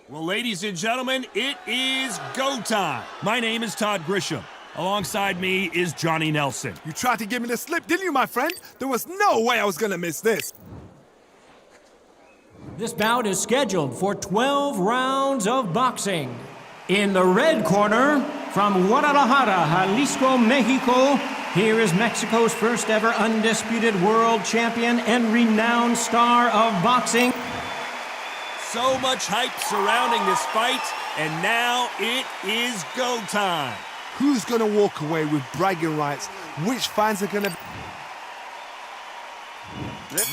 Well, ladies and gentlemen, it is go time. My name is Todd Grisham. Alongside me is Johnny Nelson. You tried to give me the slip, didn't you, my friend? There was no way I was going to miss this. This bout is scheduled for 12 rounds of boxing. In the red corner, from Guadalajara, Jalisco, Mexico, here is Mexico's first ever undisputed world champion and renowned star of boxing. So much hype surrounding this fight, and now it is go time. Who's going to walk away with bragging rights? Which fans are going to...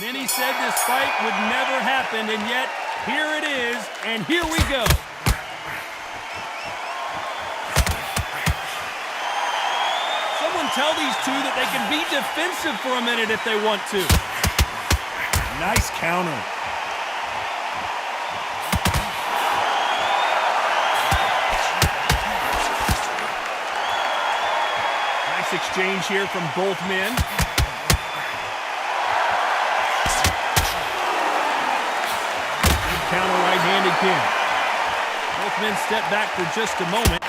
Many said this fight would never happen, and yet here it is, and here we go. Someone tell these two that they can be defensive for a minute if they want to. Nice counter. Nice exchange here from both men. Counter right-handed kick. Both men step back for just a moment.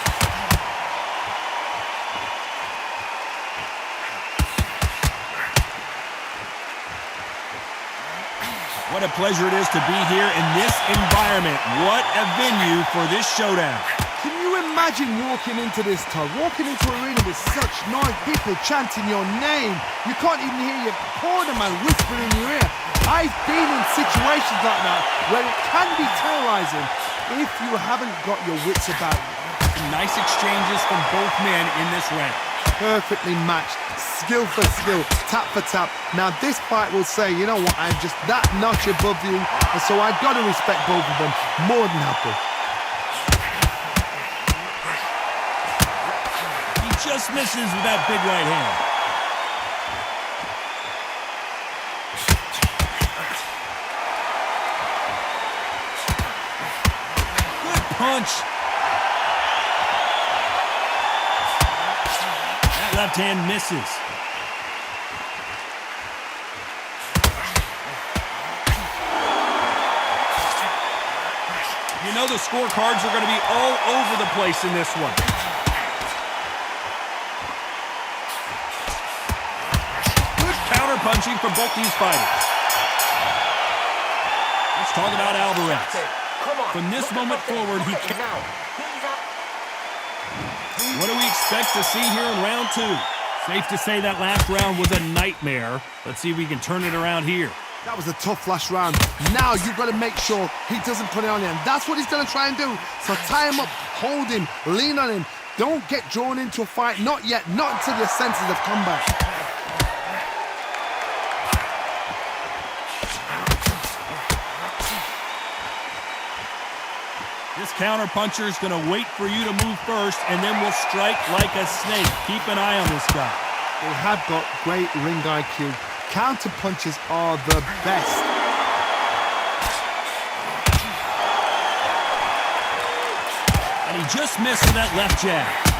What a pleasure it is to be here in this environment. What a venue for this showdown. Can you imagine walking into this, Todd? Walking into an arena with such noise, people chanting your name. You can't even hear your cornerman whispering in your ear. I've been in situations like that where it can be terrorizing if you haven't got your wits about you. Nice exchanges from both men in this round. Perfectly matched, skill for skill, tap for tap. Now this fight will say, you know what, I'm just that notch above you, and so I've got to respect both of them more than happy. He just misses with that big right hand. Punch. That left hand misses. You know the scorecards are going to be all over the place in this one. Good counter punching from both these fighters. Let's talk about Alvarez. From this moment forward, he can... What do we expect to see here in round two? Safe to say that last round was a nightmare. Let's see if we can turn it around here. That was a tough last round. Now you've got to make sure he doesn't put it on you, and that's what he's going to try and do. So tie him up, hold him, lean on him. Don't get drawn into a fight. Not yet, not until your senses have come back. This counter-puncher is going to wait for you to move first, and then will strike like a snake. Keep an eye on this guy. They have got great ring IQ. Counter-punches are the best. And he just missed with that left jab.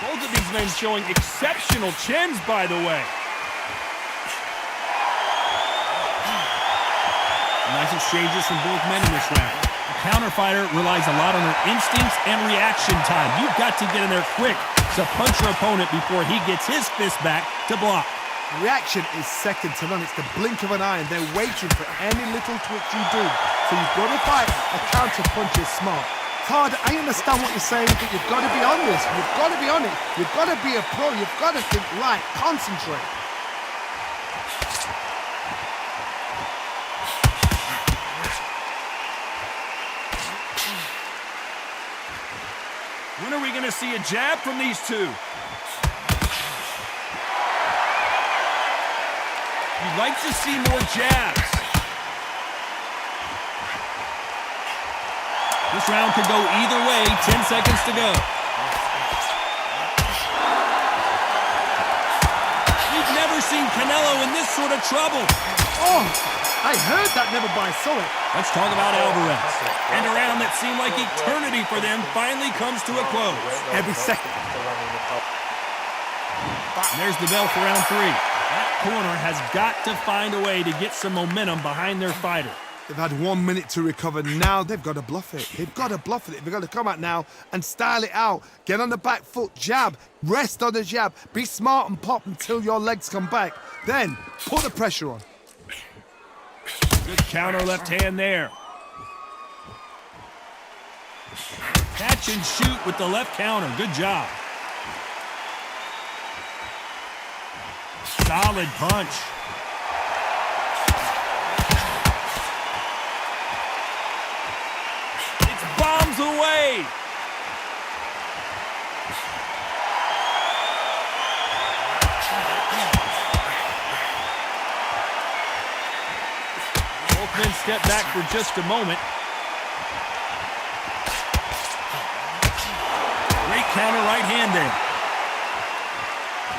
Both of these men showing exceptional chins, by the way. Nice exchanges from both men in this round. A counter fighter relies a lot on their instincts and reaction time. You've got to get in there quick to punch your opponent before he gets his fist back to block. Reaction is second to none. It's the blink of an eye, and they're waiting for any little twitch you do. So you've got to fight a counter punch is smart. Todd, I understand what you're saying, but you've got to be on this. You've got to be on it. You've got to be a pro. You've got to think right. Concentrate. When are we going to see a jab from these two? You'd like to see more jabs. This round could go either way. 10 seconds to go. We've never seen Canelo in this sort of trouble. Oh, I heard that, never by saw it. Let's talk about Alvarez. And a round that seemed like eternity for them finally comes to a close. Every second. And there's the bell for round 3. That corner has got to find a way to get some momentum behind their fighter. They've had 1 minute to recover. Now they've got to bluff it. They've got to bluff it. They've got to come out now and style it out. Get on the back foot, jab, rest on the jab. Be smart and pop until your legs come back. Then put the pressure on. Good counter left hand there. Catch and shoot with the left counter. Good job. Solid punch. It's bombs away. Both men step back for just a moment. Great counter right hand there.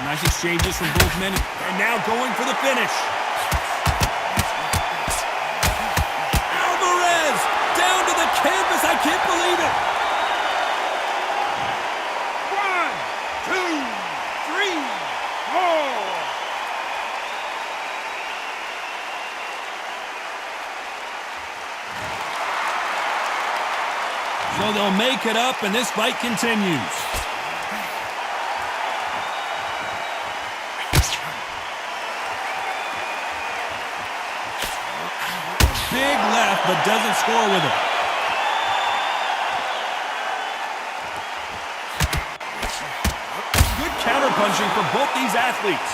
Nice exchanges from both men. And now going for the finish. Alvarez down to the canvas. I can't believe it. 1, 2, 3, 4. So they'll make it up, and this fight continues. Big left, but doesn't score with it. Good counter-punching for both these athletes.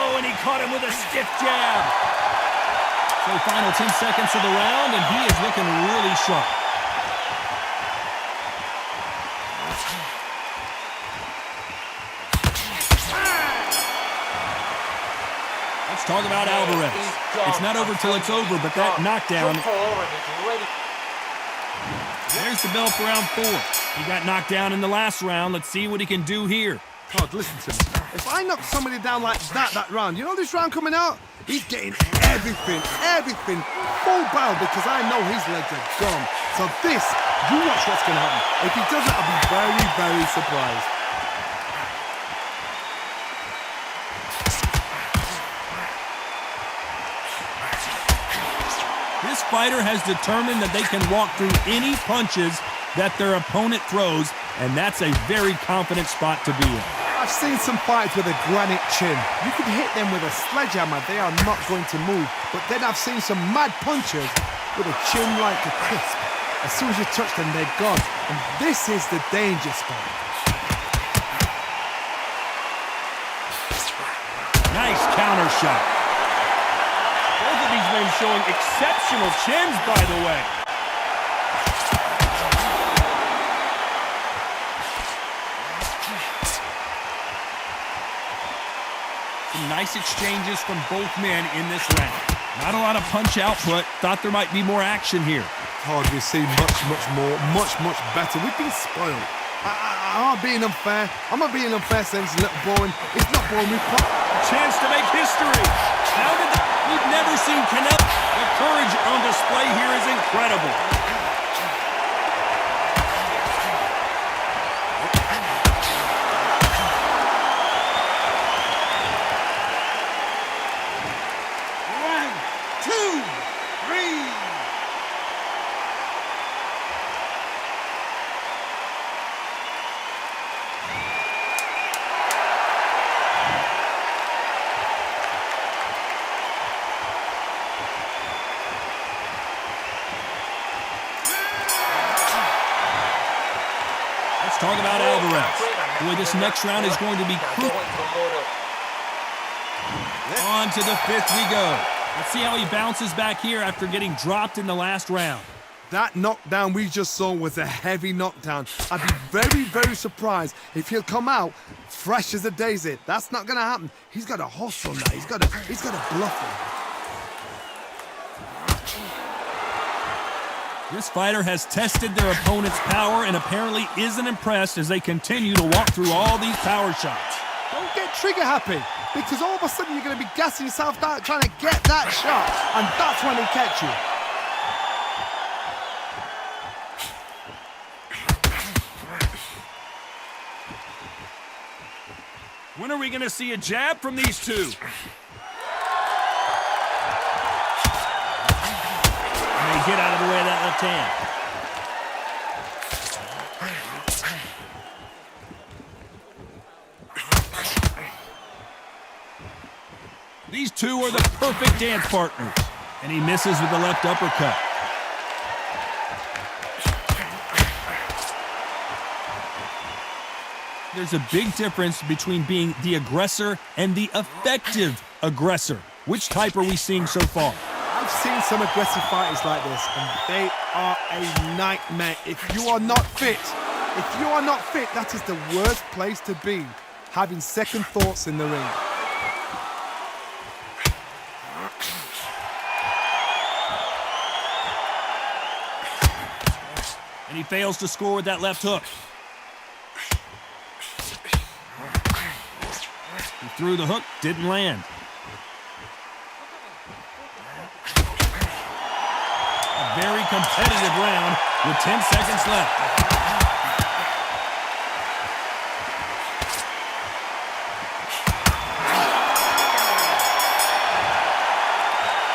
Oh, and he caught him with a stiff jab. So final 10 seconds of the round, and he is looking really sharp. Let's talk about Alvarez. It's not over till it's over, but that knockdown. There's the bell for round 4. He got knocked down in the last round. Let's see what he can do here. Todd, listen to me. If I knock somebody down like that round, you know this round coming out? He's getting everything, full barrel, because I know his legs are gone. So this, you watch what's going to happen. If he doesn't, I'll be very, very surprised. This fighter has determined that they can walk through any punches that their opponent throws, and that's a very confident spot to be in. I've seen some fights with a granite chin. You can hit them with a sledgehammer, they are not going to move. But then I've seen some mad punchers with a chin like a crisp. As soon as you touch them, they're gone. And this is the danger spot. Nice counter shot. Both of these men showing exceptional chins, by the way. Some nice exchanges from both men in this round. Not a lot of punch output. Thought there might be more action here. Todd, we've seen much more, much better. We've been spoiled. I'm not being unfair. I'm not being unfair saying it's a little boring. It's not boring. We've got a chance to make history. How did we've never seen Canelo. The courage on display here is incredible. Let's talk about Alvarez. Boy, this next round is going to be crucial. On to the 5th we go. Let's see how he bounces back here after getting dropped in the last round. That knockdown we just saw was a heavy knockdown. I'd be very, very surprised if he'll come out fresh as a daisy. That's not going to happen. He's got to hustle now. He's got to bluff him. This fighter has tested their opponent's power and apparently isn't impressed as they continue to walk through all these power shots. Don't get trigger happy, because all of a sudden you're going to be gassing yourself out trying to get that shot, and that's when he'll catch you. Winner we going to see a jab from these two? And they get out of the way of that left hand. These two are the perfect dance partners. And he misses with the left uppercut. There's a big difference between being the aggressor and the effective aggressor. Which type are we seeing so far? I've seen some aggressive fighters like this, and they are a nightmare. If you are not fit, that is the worst place to be, having second thoughts in the ring. And he fails to score with that left hook. He threw the hook, didn't land. A very competitive round with 10 seconds left.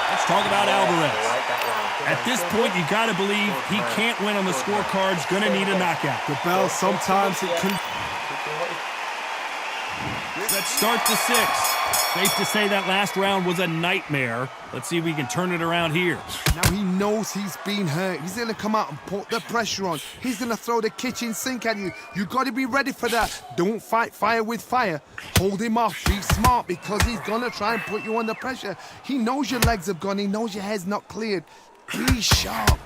Let's talk about Alvarez. At this point, you got to believe he can't win on the scorecards, going to need a knockout. The bell, sometimes it can... Let's start the sixth. Safe to say that last round was a nightmare. Let's see if we can turn it around here. Now he knows he's been hurt. He's going to come out and put the pressure on. He's going to throw the kitchen sink at you. You got to be ready for that. Don't fight fire with fire. Hold him off. Be smart, because he's going to try and put you under pressure. He knows your legs have gone. He knows your head's not cleared. Be sharp.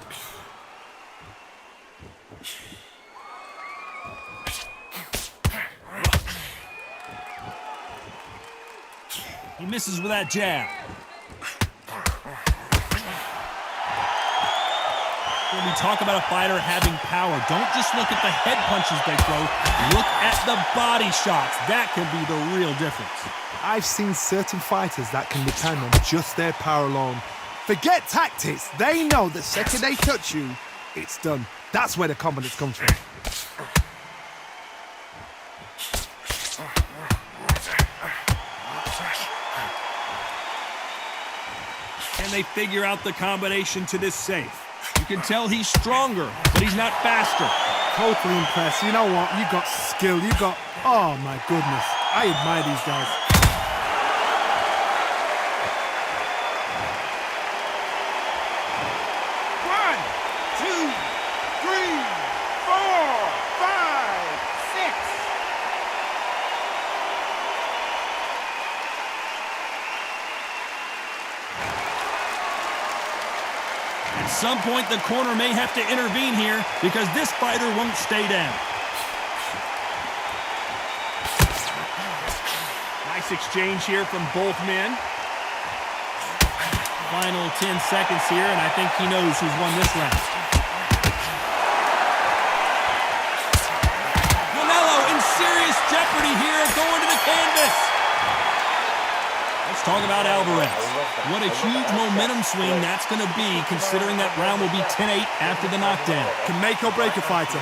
He misses with that jab. When we talk about a fighter having power, don't just look at the head punches they throw. Look at the body shots. That can be the real difference. I've seen certain fighters that can depend on just their power alone. Forget tactics. They know the second they touch you, it's done. That's where the confidence comes from. Can they figure out the combination to this safe? You can tell he's stronger, but he's not faster. Totally impressed. You know what? You got skill. You got... Oh, my goodness. I admire these guys. At some point, the corner may have to intervene here because this fighter won't stay down. Nice exchange here from both men. Final 10 seconds here, and I think he knows who's won this round. Canelo in serious jeopardy here, going to the canvas. Let's talk about Alvarez. What a huge momentum swing that's going to be, considering that round will be 10-8 after the knockdown. Can make or break a fighter.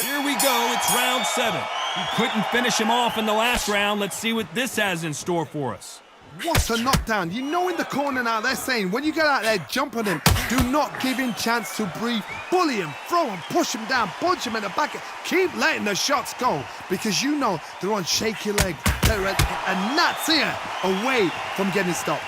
Here we go, it's round 7. He couldn't finish him off in the last round. Let's see what this has in store for us. What a knockdown. You know in the corner now, they're saying, when you get out there, jump on him. Do not give him chance to breathe. Bully him, throw him, push him down, punch him in the back. Keep letting the shots go, because you know they're on shaky legs. They're a gnat's ear away from getting stopped.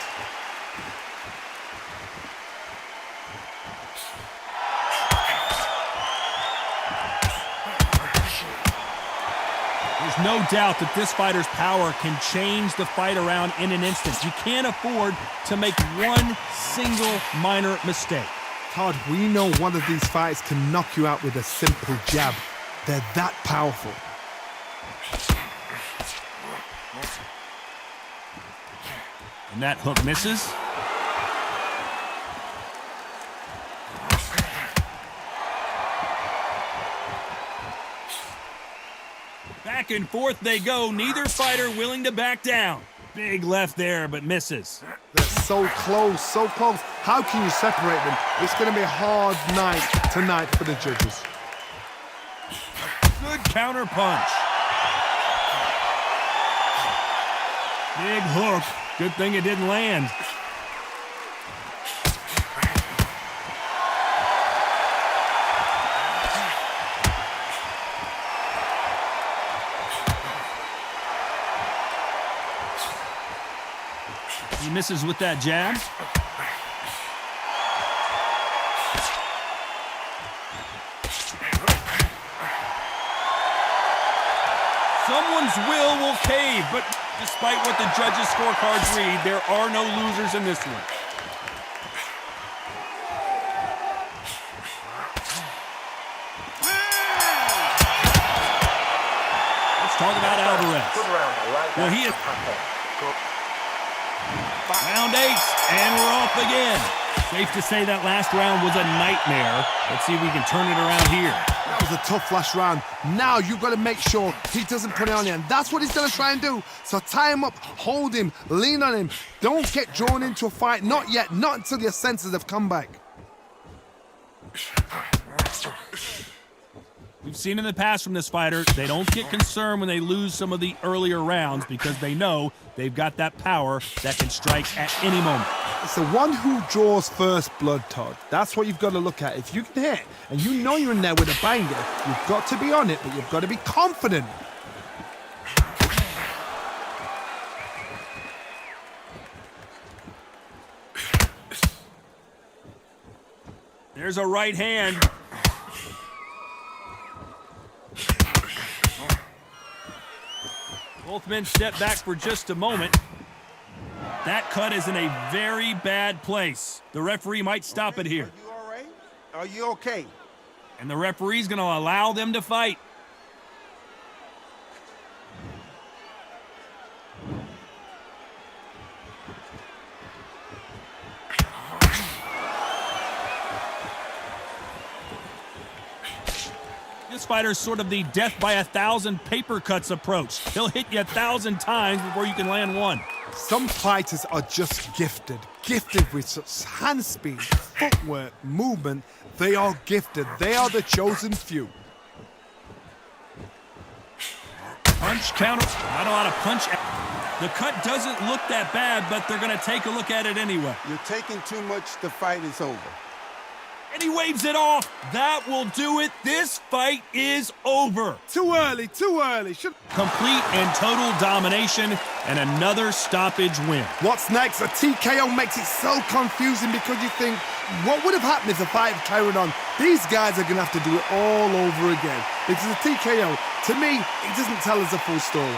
There's no doubt that this fighter's power can change the fight around in an instant. You can't afford to make one single minor mistake. Todd, we know one of these fights can knock you out with a simple jab. They're that powerful. And that hook misses. Back and forth they go, neither fighter willing to back down. Big left there, but misses. They're so close, so close. How can you separate them? It's going to be a hard night tonight for the judges. Good counter punch. Big hook. Good thing it didn't land. He misses with that jab. Someone's will cave, but despite what the judges' scorecards read, there are no losers in this one. Let's talk about Alvarez. Well, he is... Round 8, and we're off again. Safe to say that last round was a nightmare. Let's see if we can turn it around here. That was a tough last round. Now you've got to make sure he doesn't put it on you, and that's what he's going to try and do. So tie him up, hold him, lean on him. Don't get drawn into a fight. Not yet, not until your senses have come back. We've seen in the past from this fighter, they don't get concerned when they lose some of the earlier rounds because they know they've got that power that can strike at any moment. It's the one who draws first blood, Todd. That's what you've got to look at. If you can hit, and you know you're in there with a banger, you've got to be on it, but you've got to be confident. There's a right hand. Both men step back for just a moment. That cut is in a very bad place. The referee might stop it here. Are you all right? Are you okay? And the referee's going to allow them to fight. This fighter's sort of the death by 1,000 paper cuts approach. He'll hit you 1,000 times before you can land one. Some fighters are just gifted with such hand speed, footwork, movement. They are gifted. They are the chosen few. Punch, counter, not a lot of punch. The cut doesn't look that bad, but they're going to take a look at it anyway. You're taking too much. The fight is over. And he waves it off. That will do it. This fight is over. Too early. Complete and total domination and another stoppage win. What's next? A TKO makes it so confusing because you think, what would have happened if the fight had carried on? These guys are going to have to do it all over again. Because a TKO, to me, it doesn't tell us the full story.